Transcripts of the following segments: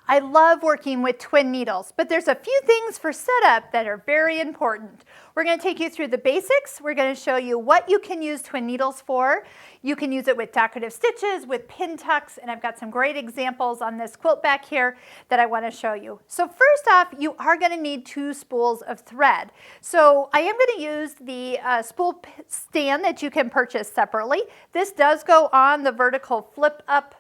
I love working with twin needles, but there's a few things for setup that are very important. We're going to take you through the basics. We're going to show you what you can use twin needles for. You can use it with decorative stitches, with pin tucks, and I've got some great examples on this quilt back here that I want to show you. So first off, you are going to need 2 spools of thread. So I am going to use the spool stand that you can purchase separately. This does go on the vertical flip up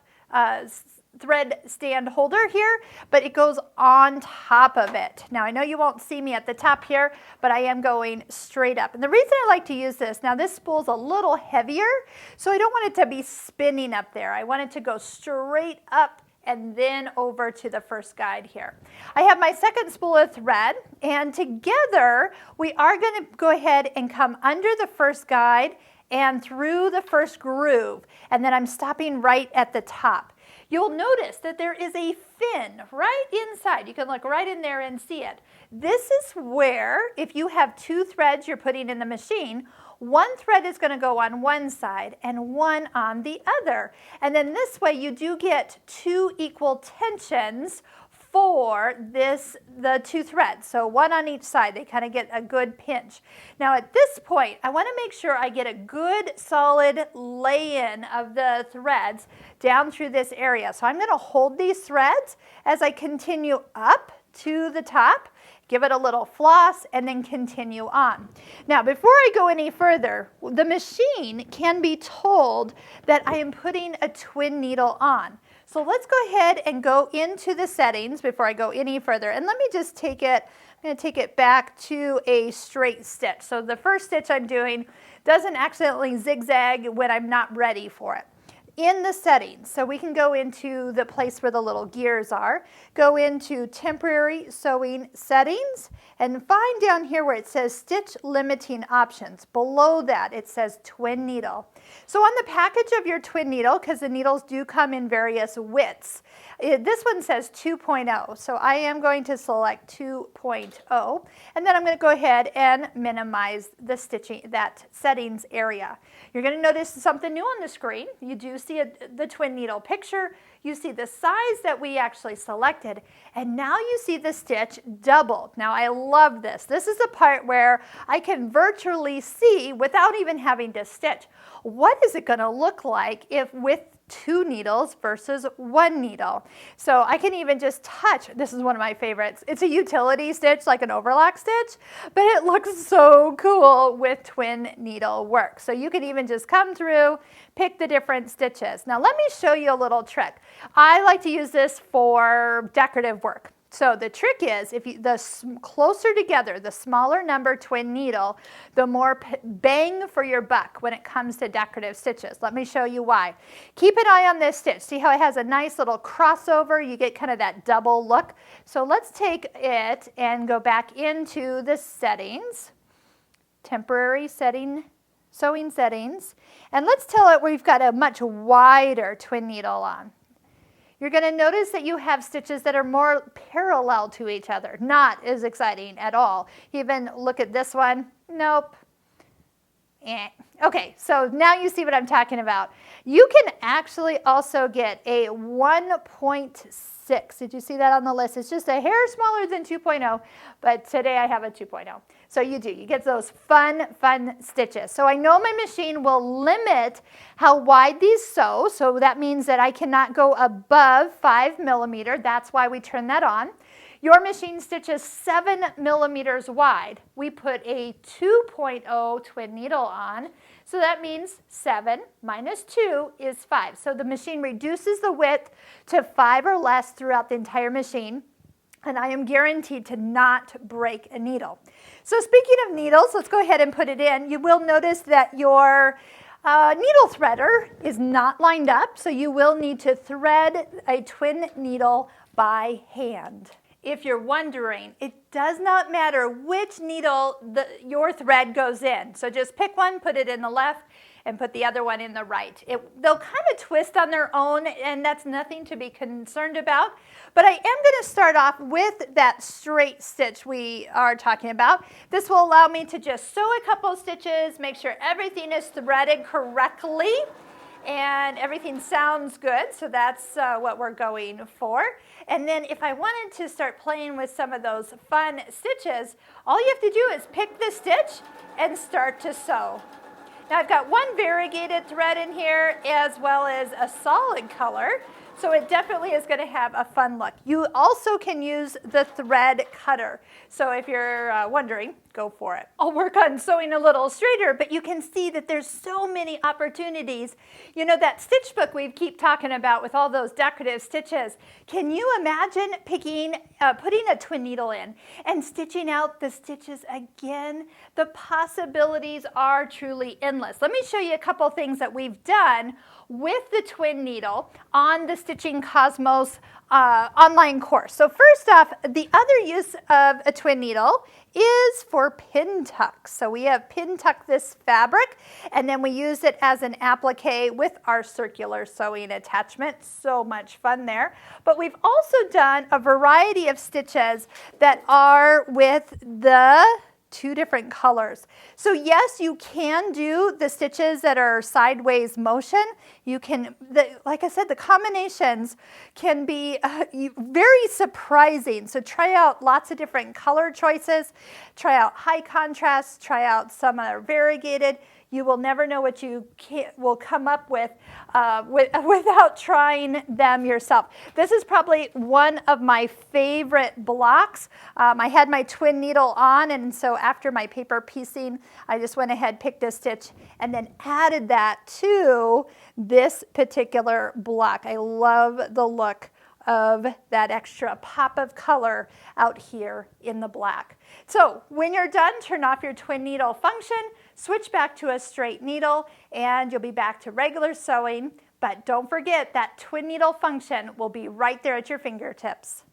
thread stand holder here, but it goes on top of it. Now I know you won't see me at the top here, but I am going straight up. And the reason I like to use this, now this spool's a little heavier, so I don't want it to be spinning up there. I want it to go straight up and then over to the first guide here. I have my second spool of thread, and together we are going to go ahead and come under the first guide and through the first groove, and then I'm stopping right at the top. You'll notice that there is a fin right inside. You can look right in there and see it. This is where, if you have 2 threads you're putting in the machine, one thread is going to go on one side and one on the other. And then this way you do get 2 equal tensions for the 2 threads. So one on each side, they kind of get a good pinch. Now at this point, I want to make sure I get a good solid lay-in of the threads down through this area. So I'm going to hold these threads as I continue up to the top, give it a little floss, and then continue on. Now, before I go any further, the machine can be told that I am putting a twin needle on. So let's go ahead and go into the settings before I go any further. And let me just take it, I'm going to take it back to a straight stitch. So the first stitch I'm doing doesn't accidentally zigzag when I'm not ready for it. In the settings, so we can go into the place where the little gears are, go into temporary sewing settings, and find down here where it says stitch limiting options. Below that it says twin needle. So on the package of your twin needle, because the needles do come in various widths, this one says 2.0, so I am going to select 2.0, and then I'm going to go ahead and minimize the stitching, that settings area. You're going to notice something new on the screen. You do see the twin needle picture, you see the size that we actually selected, and now you see the stitch doubled. Now I love this. This is the part where I can virtually see, without even having to stitch, what is it going to look like if with 2 needles versus 1 needle. So I can even just touch, this is one of my favorites. It's a utility stitch, like an overlock stitch, but it looks so cool with twin needle work. So you can even just come through, pick the different stitches. Now let me show you a little trick. I like to use this for decorative work. So the trick is, if you, the closer together, the smaller number twin needle, the more bang for your buck when it comes to decorative stitches. Let me show you why. Keep an eye on this stitch. See how it has a nice little crossover? You get kind of that double look. So let's take it and go back into the settings, temporary sewing settings, and let's tell it we've got a much wider twin needle on. You're going to notice that you have stitches that are more parallel to each other. Not as exciting at all. Even look at this one. Nope. Okay, so now you see what I'm talking about. You can actually also get a 1.6. Did you see that on the list? It's just a hair smaller than 2.0, but today I have a 2.0. So you do. You get those fun stitches. So I know my machine will limit how wide these sew, so that means that I cannot go above 5 millimeter. That's why we turn that on. Your machine stitches 7 millimeters wide. We put a 2.0 twin needle on, so that means 7 minus 2 is 5. So the machine reduces the width to 5 or less throughout the entire machine, and I am guaranteed to not break a needle. So speaking of needles, let's go ahead and put it in. You will notice that your needle threader is not lined up, so you will need to thread a twin needle by hand. If you're wondering, it does not matter which needle your thread goes in. So just pick one, put it in the left, and put the other one in the right. They'll kind of twist on their own, and that's nothing to be concerned about. But I am going to start off with that straight stitch we are talking about. This will allow me to just sew a couple stitches, make sure everything is threaded correctly, and everything sounds good, so that's what we're going for. And then if I wanted to start playing with some of those fun stitches, all you have to do is pick the stitch and start to sew. Now I've got one variegated thread in here as well as a solid color, so it definitely is going to have a fun look. You also can use the thread cutter, so if you're wondering, go for it. I'll work on sewing a little straighter, but you can see that there's so many opportunities. You know, that stitch book we keep talking about with all those decorative stitches. Can you imagine putting a twin needle in and stitching out the stitches again? The possibilities are truly endless. Let me show you a couple things that we've done with the twin needle on the Stitching Cosmos online course. So first off, the other use of a twin needle is for pin tucks. So we have pin tuck this fabric, and then we use it as an applique with our circular sewing attachment. So much fun there. But we've also done a variety of stitches that are with the two different colors. So yes, you can do the stitches that are sideways motion. You can, like I said, the combinations can be very surprising. So try out lots of different color choices. Try out high contrast. Try out some that are variegated. You will never know what you will come up with without trying them yourself. This is probably one of my favorite blocks. I had my twin needle on, and so after my paper piecing, I just went ahead, picked a stitch, and then added that to this particular block. I love the look of that extra pop of color out here in the black. So when you're done, turn off your twin needle function, switch back to a straight needle, and you'll be back to regular sewing. But don't forget that twin needle function will be right there at your fingertips.